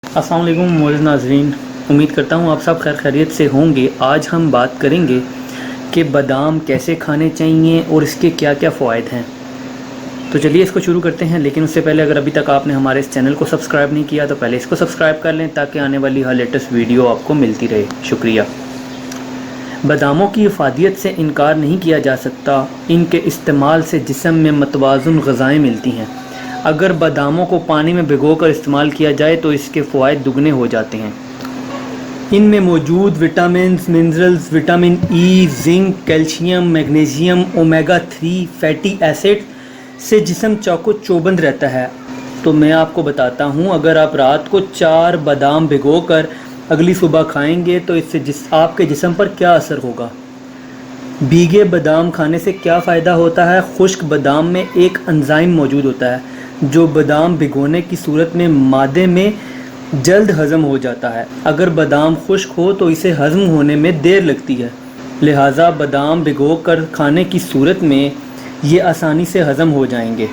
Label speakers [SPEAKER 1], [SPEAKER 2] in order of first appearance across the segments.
[SPEAKER 1] السلام علیکم معزز ناظرین، امید کرتا ہوں آپ سب خیر خیریت سے ہوں گے۔ آج ہم بات کریں گے کہ بادام کیسے کھانے چاہیے اور اس کے کیا کیا فوائد ہیں۔ تو چلیے اس کو شروع کرتے ہیں، لیکن اس سے پہلے اگر ابھی تک آپ نے ہمارے اس چینل کو سبسکرائب نہیں کیا تو پہلے اس کو سبسکرائب کر لیں تاکہ آنے والی ہر لیٹسٹ ویڈیو آپ کو ملتی رہے۔ شکریہ۔ باداموں کی افادیت سے انکار نہیں کیا جا سکتا، ان کے استعمال سے جسم میں متوازن غذائیں ملتی ہیں۔ اگر باداموں کو پانی میں بھگو کر استعمال کیا جائے تو اس کے فوائد دگنے ہو جاتے ہیں۔ ان میں موجود vitamins, minerals, vitamin E, zinc, calcium, magnesium, omega 3 fatty acid سے جسم چاق و چوبند رہتا ہے۔ تو میں آپ کو بتاتا ہوں، اگر آپ رات کو 4 بادام بھگو کر اگلی صبح کھائیں گے تو اس سے آپ کے جسم پر کیا اثر ہوگا۔ بھیگے بادام کھانے سے کیا فائدہ ہوتا ہے؟ خشک بادام میں ایک انزائم موجود ہوتا ہے جو بادام بھگونے کی صورت میں مادے میں جلد ہضم ہو جاتا ہے۔ اگر بادام خشک ہو تو اسے ہضم ہونے میں دیر لگتی ہے، لہٰذا بادام بھگو کر کھانے کی صورت میں یہ آسانی سے ہضم ہو جائیں گے۔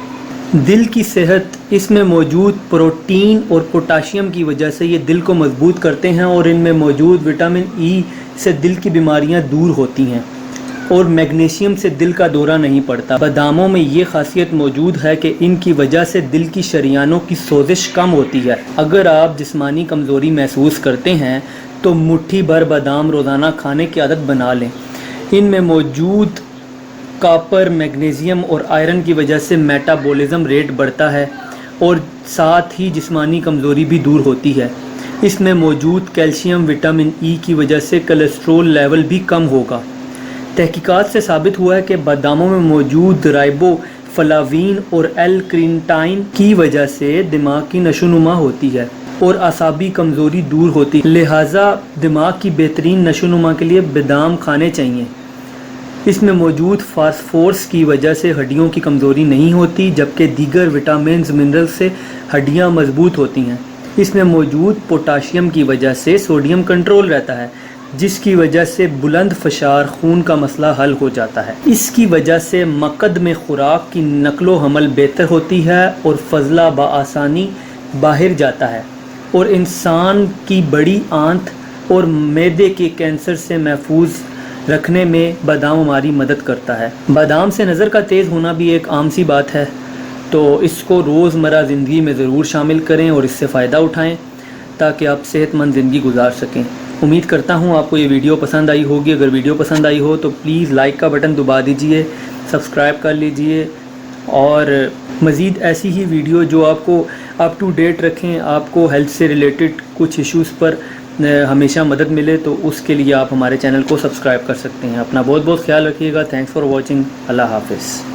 [SPEAKER 1] دل کی صحت، اس میں موجود پروٹین اور پوٹاشیم کی وجہ سے یہ دل کو مضبوط کرتے ہیں، اور ان میں موجود وٹامن ای سے دل کی بیماریاں دور ہوتی ہیں، اور میگنیشیم سے دل کا دورہ نہیں پڑتا۔ باداموں میں یہ خاصیت موجود ہے کہ ان کی وجہ سے دل کی شریانوں کی سوزش کم ہوتی ہے۔ اگر آپ جسمانی کمزوری محسوس کرتے ہیں تو مٹھی بھر بادام روزانہ کھانے کی عادت بنا لیں۔ ان میں موجود کاپر، میگنیزیم اور آئرن کی وجہ سے میٹابولزم ریٹ بڑھتا ہے اور ساتھ ہی جسمانی کمزوری بھی دور ہوتی ہے۔ اس میں موجود کیلشیم، وٹامن ای کی وجہ سے کولیسٹرول لیول بھی کم ہوگا۔ تحقیقات سے ثابت ہوا ہے کہ باداموں میں موجود رائبو فلاوین اور ایل کرینٹائن کی وجہ سے دماغ کی نشوونما ہوتی ہے اور اعصابی کمزوری دور ہوتی ہے، لہٰذا دماغ کی بہترین نشوونما کے لیے بادام کھانے چاہیے۔ اس میں موجود فاسفورس کی وجہ سے ہڈیوں کی کمزوری نہیں ہوتی، جبکہ دیگر وٹامنز، منرل سے ہڈیاں مضبوط ہوتی ہیں۔ اس میں موجود پوٹاشیم کی وجہ سے سوڈیم کنٹرول رہتا ہے، جس کی وجہ سے بلند فشار خون کا مسئلہ حل ہو جاتا ہے۔ اس کی وجہ سے مقعد میں خوراک کی نقل و حمل بہتر ہوتی ہے اور فضلہ بآسانی باہر جاتا ہے، اور انسان کی بڑی آنت اور معدے کے کینسر سے محفوظ رکھنے میں بادام ہماری مدد کرتا ہے۔ بادام سے نظر کا تیز ہونا بھی ایک عام سی بات ہے، تو اس کو روزمرہ زندگی میں ضرور شامل کریں اور اس سے فائدہ اٹھائیں تاکہ آپ صحت مند زندگی گزار سکیں۔ امید کرتا ہوں آپ کو یہ ویڈیو پسند آئی ہوگی۔ اگر ویڈیو پسند آئی ہو تو پلیز لائک کا بٹن دبا دیجئے، سبسکرائب کر لیجئے، اور مزید ایسی ہی ویڈیو جو آپ کو اپ ٹو ڈیٹ رکھیں، آپ کو ہیلتھ سے ریلیٹڈ کچھ ایشوز پر ہمیشہ مدد ملے، تو اس کے لیے آپ ہمارے چینل کو سبسکرائب کر سکتے ہیں۔ اپنا بہت بہت خیال رکھیے گا۔ Thanks for watching. اللہ حافظ۔